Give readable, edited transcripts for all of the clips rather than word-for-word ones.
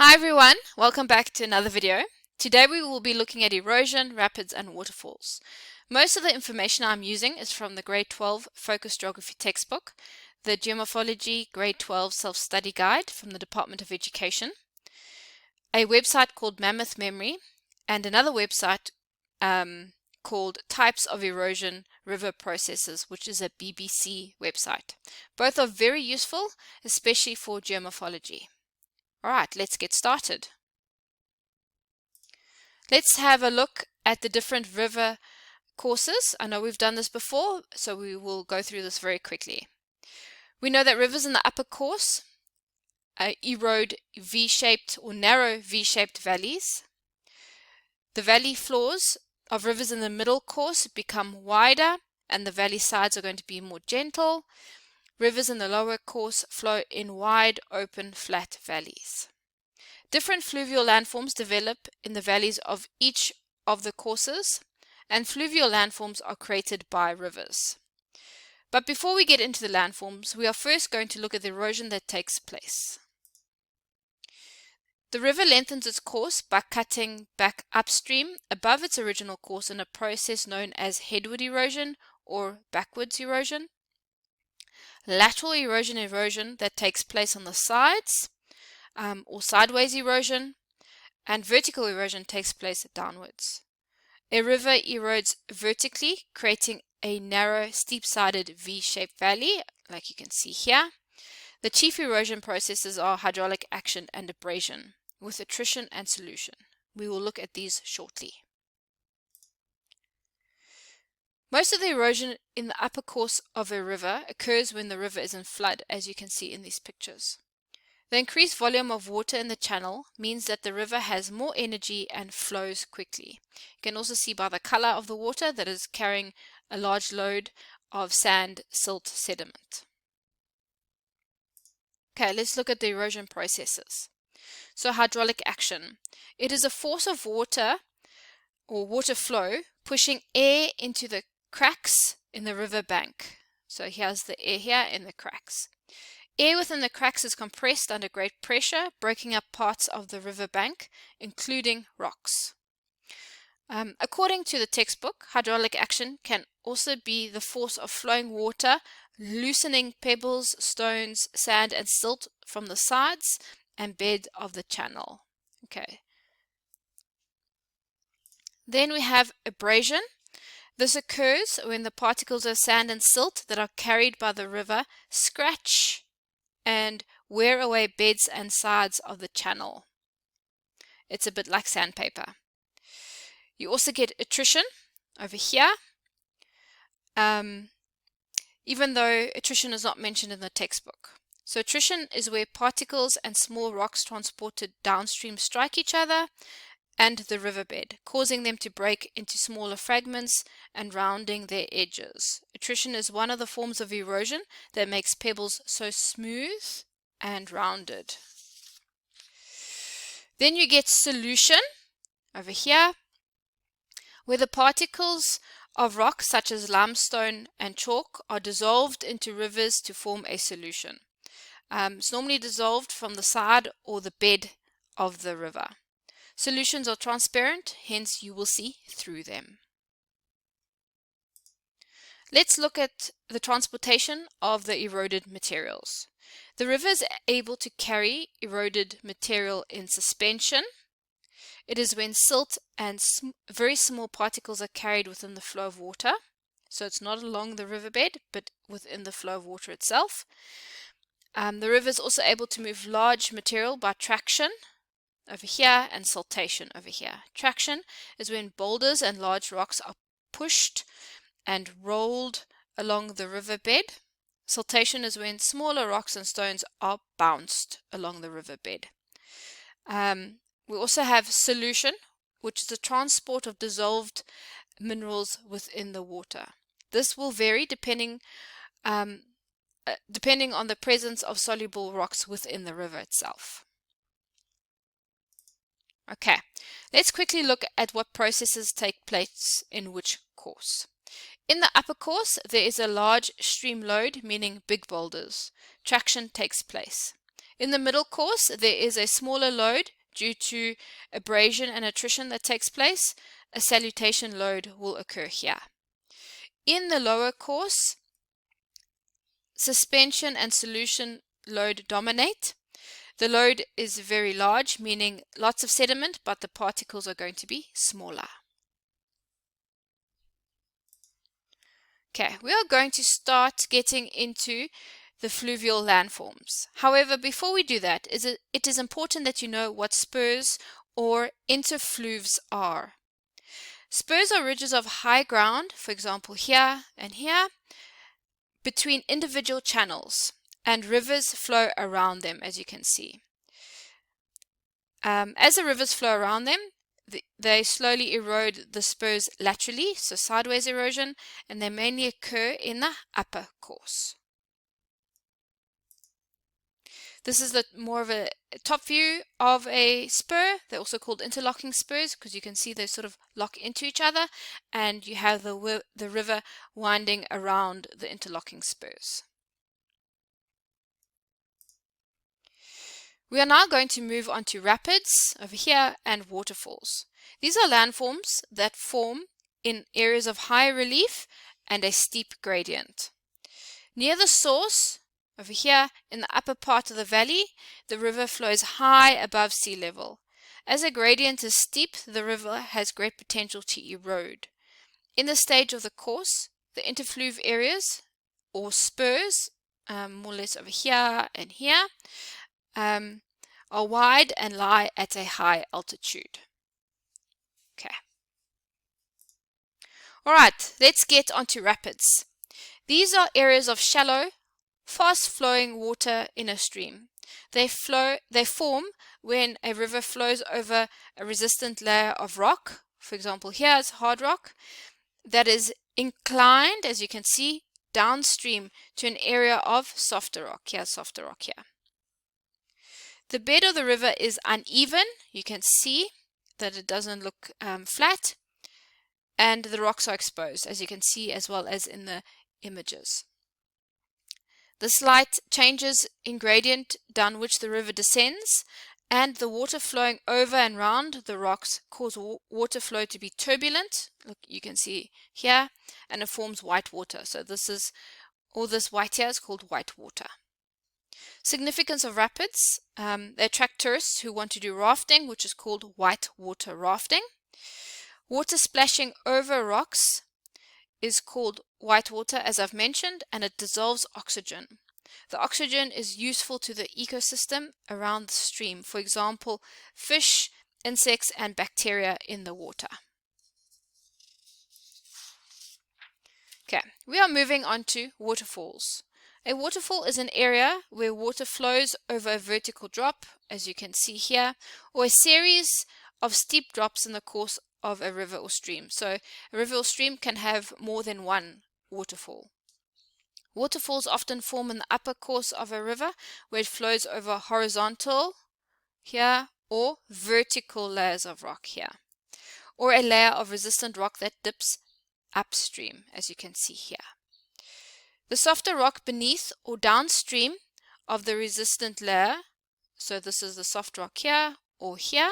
Hi everyone, welcome back to another video. Today we will be looking at erosion, rapids and waterfalls. Most of the information I'm using is from the grade 12 Focus Geography textbook, the Geomorphology grade 12 self-study guide from the Department of Education, a website called Mammoth Memory, and another website called Types of Erosion River Processes, which is a BBC website. Both are very useful, especially for geomorphology. Alright, let's get started. Let's have a look at the different river courses. I know we've done this before, so we will go through this very quickly. We know that rivers in the upper course erode V-shaped or narrow V-shaped valleys. The valley floors of rivers in the middle course become wider and the valley sides are going to be more gentle. Rivers in the lower course flow in wide, open, flat valleys. Different fluvial landforms develop in the valleys of each of the courses, and fluvial landforms are created by rivers. But before we get into the landforms, we are first going to look at the erosion that takes place. The river lengthens its course by cutting back upstream above its original course in a process known as headward erosion or backwards erosion. Lateral erosion that takes place on the sides, or sideways erosion, and vertical erosion takes place downwards. A river erodes vertically, creating a narrow, steep-sided V-shaped valley, like you can see here. The chief erosion processes are hydraulic action and abrasion, with attrition and solution. We will look at these shortly. Most of the erosion in the upper course of a river occurs when the river is in flood, as you can see in these pictures. The increased volume of water in the channel means that the river has more energy and flows quickly. You can also see by the color of the water that is carrying a large load of sand, silt, sediment. Okay, let's look at the erosion processes. So hydraulic action. It is a force of water or water flow pushing air into the cracks in the river bank. So here's the air here in the cracks. Air within the cracks is compressed under great pressure, breaking up parts of the river bank, including rocks. According to the textbook, hydraulic action can also be the force of flowing water, loosening pebbles, stones, sand, and silt from the sides and bed of the channel. Okay. Then we have abrasion. This occurs when the particles of sand and silt that are carried by the river scratch and wear away beds and sides of the channel. It's a bit like sandpaper. You also get attrition over here, even though attrition is not mentioned in the textbook. So attrition is where particles and small rocks transported downstream strike each other and the riverbed, causing them to break into smaller fragments and rounding their edges. Attrition is one of the forms of erosion that makes pebbles so smooth and rounded. Then you get solution over here, where the particles of rock such as limestone and chalk are dissolved into rivers to form a solution. It's normally dissolved from the side or the bed of the river. Solutions are transparent, hence you will see through them. Let's look at the transportation of the eroded materials. The river is able to carry eroded material in suspension. It is when silt and very small particles are carried within the flow of water. So it's not along the riverbed, but within the flow of water itself. The river is also able to move large material by traction over here and siltation over here. Traction is when boulders and large rocks are pushed and rolled along the riverbed. Siltation is when smaller rocks and stones are bounced along the riverbed. We also have solution, which is the transport of dissolved minerals within the water. This will vary depending on the presence of soluble rocks within the river itself. Okay, let's quickly look at what processes take place in which course. In the upper course, there is a large stream load, meaning big boulders. Traction takes place. In the middle course, there is a smaller load due to abrasion and attrition that takes place. A salutation load will occur here. In the lower course, suspension and solution load dominate. The load is very large, meaning lots of sediment, but the particles are going to be smaller. Okay, we are going to start getting into the fluvial landforms. However, before we do that, it is important that you know what spurs or interfluves are. Spurs are ridges of high ground, for example here and here, between individual channels, and rivers flow around them, as you can see. As the rivers flow around them, they slowly erode the spurs laterally, so sideways erosion, and they mainly occur in the upper course. This is more of a top view of a spur. They're also called interlocking spurs because you can see they sort of lock into each other, and you have the river winding around the interlocking spurs. We are now going to move on to rapids over here and waterfalls. These are landforms that form in areas of high relief and a steep gradient. Near the source, over here in the upper part of the valley, the river flows high above sea level. As the gradient is steep, the river has great potential to erode. In the stage of the course, the interfluve areas or spurs, more or less over here and here, are wide and lie at a high altitude. Okay. Alright, let's get onto rapids. These are areas of shallow, fast-flowing water in a stream. They form when a river flows over a resistant layer of rock. For example, here is hard rock that is inclined, as you can see, downstream to an area of softer rock. Here's softer rock here. The bed of the river is uneven. You can see that it doesn't look flat, and the rocks are exposed, as you can see, as well as in the images. The slight changes in gradient down which the river descends and the water flowing over and round the rocks cause water flow to be turbulent. Look, you can see here, and it forms white water. So all this white here is called white water. Significance of rapids. They attract tourists who want to do rafting, which is called white water rafting. Water splashing over rocks is called white water, as I've mentioned, and it dissolves oxygen. The oxygen is useful to the ecosystem around the stream, for example, fish, insects, and bacteria in the water. Okay, we are moving on to waterfalls. A waterfall is an area where water flows over a vertical drop, as you can see here, or a series of steep drops in the course of a river or stream. So a river or stream can have more than one waterfall. Waterfalls often form in the upper course of a river where it flows over horizontal here or vertical layers of rock here, or a layer of resistant rock that dips upstream, as you can see here. The softer rock beneath or downstream of the resistant layer, so this is the soft rock here or here,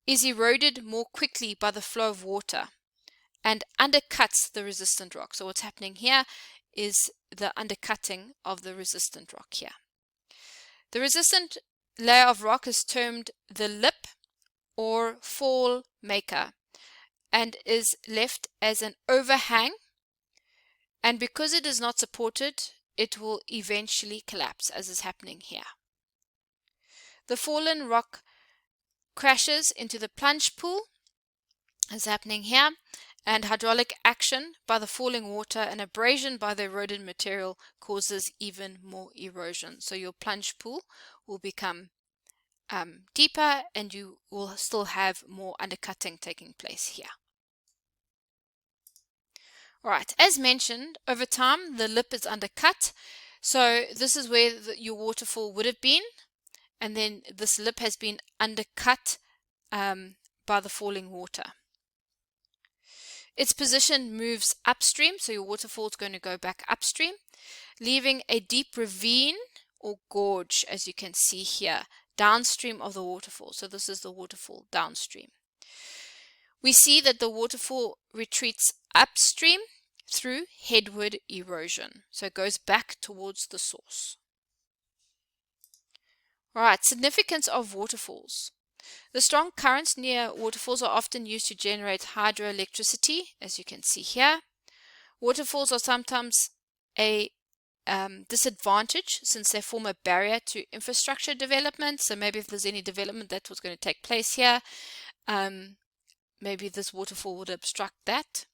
is eroded more quickly by the flow of water and undercuts the resistant rock. So what's happening here is the undercutting of the resistant rock here. The resistant layer of rock is termed the lip or fall maker and is left as an overhang, and because it is not supported, it will eventually collapse, as is happening here. The fallen rock crashes into the plunge pool, as happening here, and hydraulic action by the falling water and abrasion by the eroded material causes even more erosion. So your plunge pool will become deeper, and you will still have more undercutting taking place here. Alright, as mentioned, over time the lip is undercut. So this is where your waterfall would have been, and then this lip has been undercut by the falling water. Its position moves upstream, so your waterfall is going to go back upstream, leaving a deep ravine or gorge, as you can see here, downstream of the waterfall. So this is the waterfall downstream. We see that the waterfall retreats upstream through headward erosion. So it goes back towards the source. All right, significance of waterfalls. The strong currents near waterfalls are often used to generate hydroelectricity, as you can see here. Waterfalls are sometimes a disadvantage since they form a barrier to infrastructure development. So maybe if there's any development that was going to take place here, maybe this waterfall would obstruct that.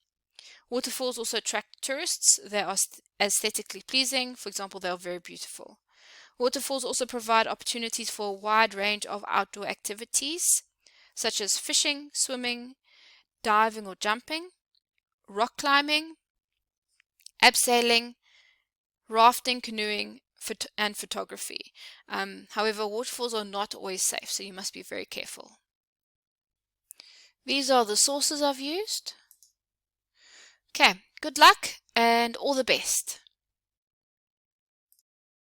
Waterfalls also attract tourists. They are aesthetically pleasing. For example, they are very beautiful. Waterfalls also provide opportunities for a wide range of outdoor activities, such as fishing, swimming, diving or jumping, rock climbing, abseiling, rafting, canoeing, and photography. However, waterfalls are not always safe, so you must be very careful. These are the sources I've used. Okay, good luck and all the best.